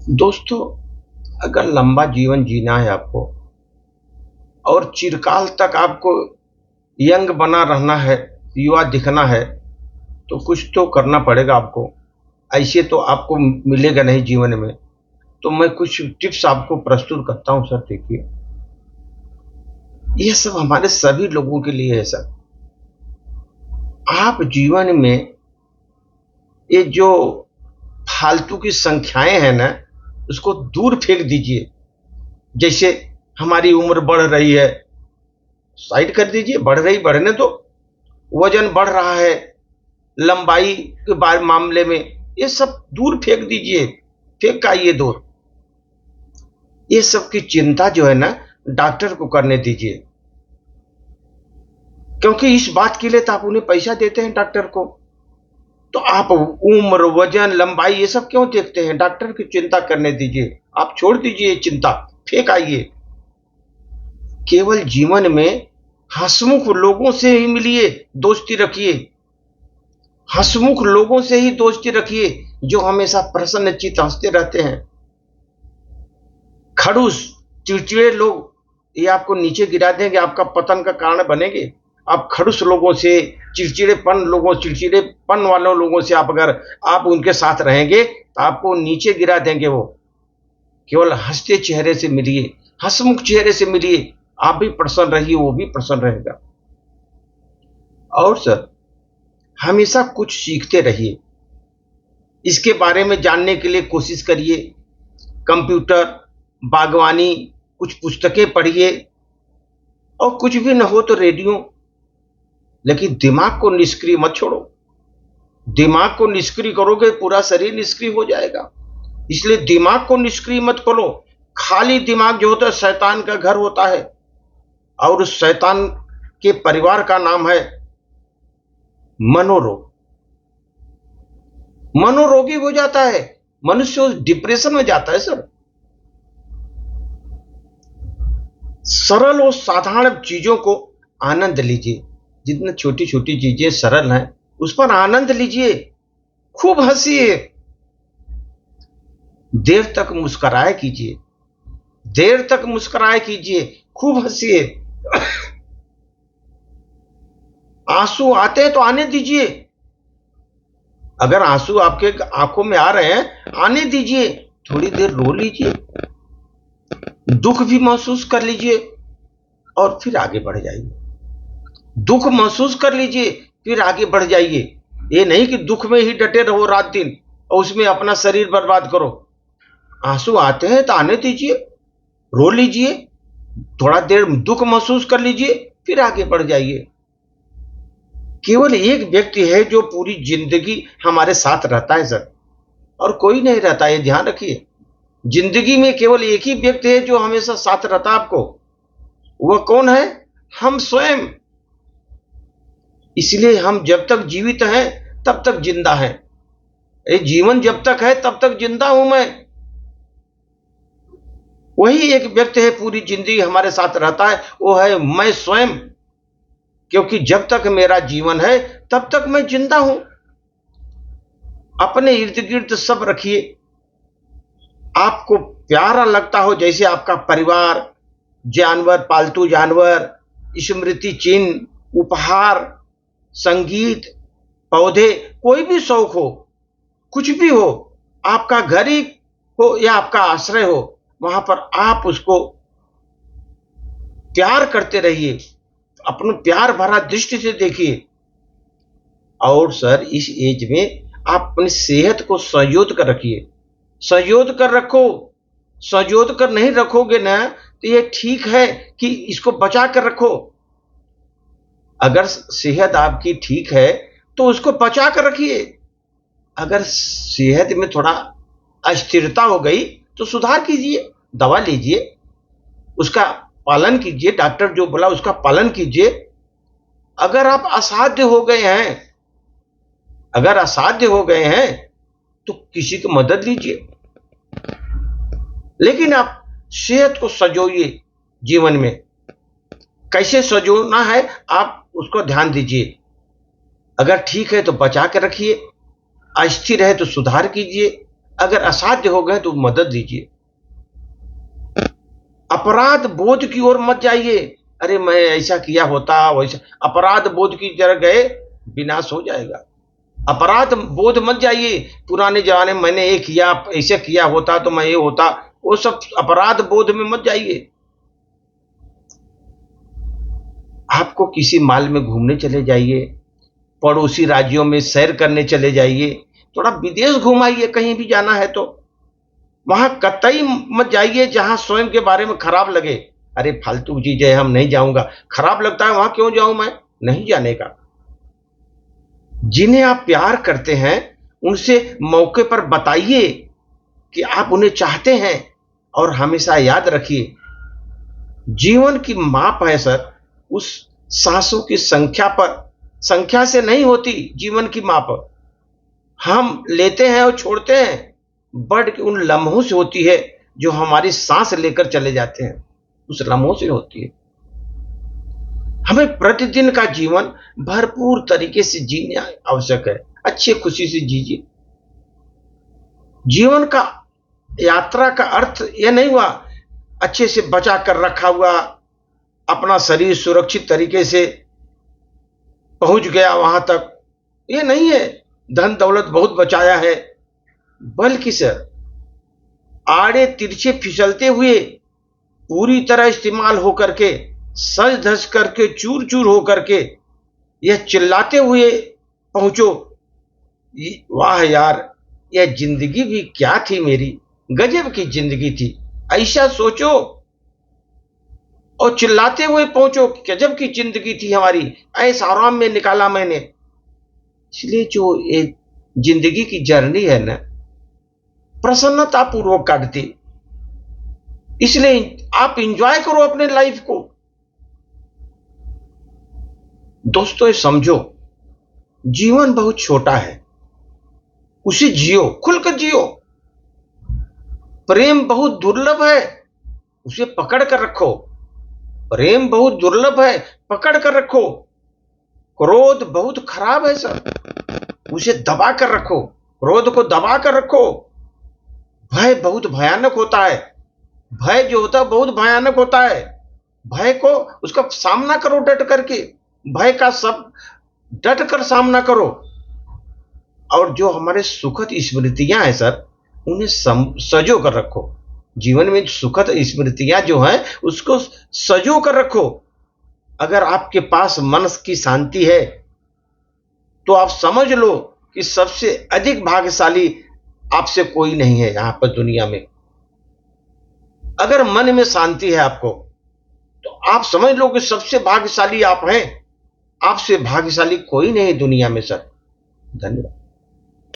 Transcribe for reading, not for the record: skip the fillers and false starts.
दोस्तों, अगर लंबा जीवन जीना है आपको और चिरकाल तक आपको यंग बना रहना है, युवा दिखना है, तो कुछ तो करना पड़ेगा आपको। ऐसे तो आपको मिलेगा नहीं जीवन में। तो मैं कुछ टिप्स आपको प्रस्तुत करता हूँ सर। देखिए, ये सब हमारे सभी लोगों के लिए है सर। आप जीवन में ये जो फालतू की संख्याएं हैं ना, उसको दूर फेंक दीजिए। जैसे हमारी उम्र बढ़ रही है, साइड कर दीजिए, बढ़ रही बढ़ने दो। वजन बढ़ रहा है, लंबाई के बारे मामले में ये सब दूर फेंक दीजिए, फेंक आइए दूर। ये सब की चिंता जो है ना, डॉक्टर को करने दीजिए, क्योंकि इस बात के लिए तो आप उन्हें पैसा देते हैं डॉक्टर को। तो आप उम्र, वजन, लंबाई ये सब क्यों देखते हैं? डॉक्टर की चिंता करने दीजिए। आप छोड़ दीजिए चिंता, फेंक आइए। केवल जीवन में हंसमुख लोगों से ही मिलिए, दोस्ती रखिए। हंसमुख लोगों से ही दोस्ती रखिए, जो हमेशा प्रसन्नचित्त हंसते रहते हैं। खड़ूस, चिड़चिड़े लोग ये आपको नीचे गिरा देंगे, आपका पतन का कारण बनेंगे। आप खड़ूस लोगों से, चिड़चिड़ेपन वालों लोगों से आप उनके साथ रहेंगे तो आपको नीचे गिरा देंगे वो। केवल हंसते चेहरे से मिलिए, हंसमुख चेहरे से मिलिए। आप भी प्रसन्न रहिए, वो भी प्रसन्न रहेगा। और सर, हमेशा कुछ सीखते रहिए। इसके बारे में जानने के लिए कोशिश करिए। कंप्यूटर, बागवानी, कुछ पुस्तकें पढ़िए, और कुछ भी न हो तो रेडियो। लेकिन दिमाग को निष्क्रिय मत छोड़ो। दिमाग को निष्क्रिय करोगे, पूरा शरीर निष्क्रिय हो जाएगा। इसलिए दिमाग को निष्क्रिय मत करो। खाली दिमाग जो होता है शैतान का घर होता है, और उस शैतान के परिवार का नाम है मनोरोग। मनोरोगी हो जाता है मनुष्य, उस डिप्रेशन में जाता है सर। सरल और साधारण चीजों को आनंद लीजिए। जितनी छोटी छोटी चीजें सरल हैं, उस पर आनंद लीजिए, खूब हंसिए। देर तक मुस्कुराए कीजिए, देर तक मुस्कुराए कीजिए, खूब हंसिए। आंसू आते हैं तो आने दीजिए। अगर आंसू आपके आंखों में आ रहे हैं, आने दीजिए। थोड़ी देर रो लीजिए, दुख भी महसूस कर लीजिए, और फिर आगे बढ़ जाइए। दुख महसूस कर लीजिए, फिर आगे बढ़ जाइए। ये नहीं कि दुख में ही डटे रहो रात दिन और उसमें अपना शरीर बर्बाद करो। आंसू आते हैं तो आने दीजिए, रो लीजिए, थोड़ा देर दुख महसूस कर लीजिए, फिर आगे बढ़ जाइए। केवल एक व्यक्ति है जो पूरी जिंदगी हमारे साथ रहता है सर, और कोई नहीं रहता, ये ध्यान रखिए। जिंदगी में केवल एक ही व्यक्ति है जो हमेशा साथ रहता है आपको। वह कौन है? हम स्वयं। इसलिए हम जब तक जीवित हैं तब तक जिंदा हैं। ये जीवन जब तक है तब तक जिंदा हूं मैं। वही एक व्यक्ति है पूरी जिंदगी हमारे साथ रहता है, वो है मैं स्वयं। क्योंकि जब तक मेरा जीवन है तब तक मैं जिंदा हूं। अपने इर्द गिर्द सब रखिए। आपको प्यारा लगता हो, जैसे आपका परिवार, जानवर, पालतू जानवर, स्मृति चिन्ह, उपहार, संगीत, पौधे, कोई भी शौक हो, कुछ भी हो, आपका घर ही हो या आपका आश्रय हो, वहां पर आप उसको प्यार करते रहिए। अपना प्यार भरा दृष्टि से देखिए। और सर, इस एज में आप अपनी सेहत को संजोत कर रखिए। संजोत कर रखो। संजोत कर नहीं रखोगे ना, तो ये ठीक है कि इसको बचा कर रखो। अगर सेहत आपकी ठीक है तो उसको बचा कर रखिए। अगर सेहत में थोड़ा अस्थिरता हो गई तो सुधार कीजिए, दवा लीजिए, उसका पालन कीजिए, डॉक्टर जो बोला उसका पालन कीजिए। अगर आप असाध्य हो गए हैं, अगर असाध्य हो गए हैं तो किसी की मदद लीजिए। लेकिन आप सेहत को सजोइए। जीवन में कैसे सजोना है आप उसको ध्यान दीजिए। अगर ठीक है तो बचा के रखिए, अस्थिर है तो सुधार कीजिए। अगर असाध्य हो गए तो मदद दीजिए। अपराध बोध की ओर मत जाइए, अरे मैं ऐसा किया होता वैसा, अपराध बोध की तरफ गए विनाश हो जाएगा। अपराध बोध मत जाइए, पुराने जमाने में मैंने ये किया, ऐसे किया होता तो मैं ये होता, वो सब अपराध बोध में मत जाइए। आपको किसी माल में घूमने चले जाइए, पड़ोसी राज्यों में सैर करने चले जाइए, थोड़ा विदेश घुमाइए, कहीं भी जाना है तो वहां कतई मत जाइए जहां स्वयं के बारे में खराब लगे। अरे फालतू चीज है, हम नहीं जाऊंगा, खराब लगता है, वहां क्यों जाऊं, मैं नहीं जाने का। जिन्हें आप प्यार करते हैं उनसे मौके पर बताइए कि आप उन्हें चाहते हैं, और हमेशा याद रखिए जीवन की माप है सर उस सांसों की संख्या पर, संख्या से नहीं होती जीवन की माप। हम लेते हैं और छोड़ते हैं, बट उन लम्हों से होती है जो हमारी सांस लेकर चले जाते हैं, उस लम्हों से होती है। हमें प्रतिदिन का जीवन भरपूर तरीके से जीना आवश्यक है, अच्छी खुशी से जीजिए। जीवन का यात्रा का अर्थ यह नहीं हुआ अच्छे से बचा कर रखा हुआ अपना शरीर सुरक्षित तरीके से पहुंच गया वहां तक, ये नहीं है धन दौलत बहुत बचाया है, बल्कि सर आड़े तिरछे फिसलते हुए पूरी तरह इस्तेमाल होकर के, सज धज करके, चूर चूर होकर के, यह चिल्लाते हुए पहुंचो, वाह यार यह जिंदगी भी क्या थी मेरी, गजब की जिंदगी थी, ऐसा सोचो और चिल्लाते हुए पहुंचो, गजब की जिंदगी थी हमारी, ऐसा आराम में निकाला मैंने। इसलिए जो ये जिंदगी की जर्नी है ना, प्रसन्नता पूर्वक काटती, इसलिए आप इंजॉय करो अपने लाइफ को। दोस्तों ये समझो जीवन बहुत छोटा है, उसे जियो, खुलकर जियो। प्रेम बहुत दुर्लभ है, उसे पकड़ कर रखो, प्रेम बहुत दुर्लभ है, पकड़ कर रखो। क्रोध बहुत खराब है सर, उसे दबा कर रखो, क्रोध को दबा कर रखो। भय बहुत भयानक होता है, भय जो होता है बहुत भयानक होता है, भय को उसका सामना करो डट करके, भय का सब डट कर सामना करो। और जो हमारे सुखद स्मृतियां हैं सर उन्हें सजो कर रखो, जीवन में सुखद स्मृतियां जो हैं उसको सजो कर रखो। अगर आपके पास मन की शांति है तो आप समझ लो कि सबसे अधिक भाग्यशाली आपसे कोई नहीं है यहां पर दुनिया में। अगर मन में शांति है आपको तो आप समझ लो कि सबसे भाग्यशाली आप हैं, आपसे भाग्यशाली कोई नहीं दुनिया में सर। धन्यवाद।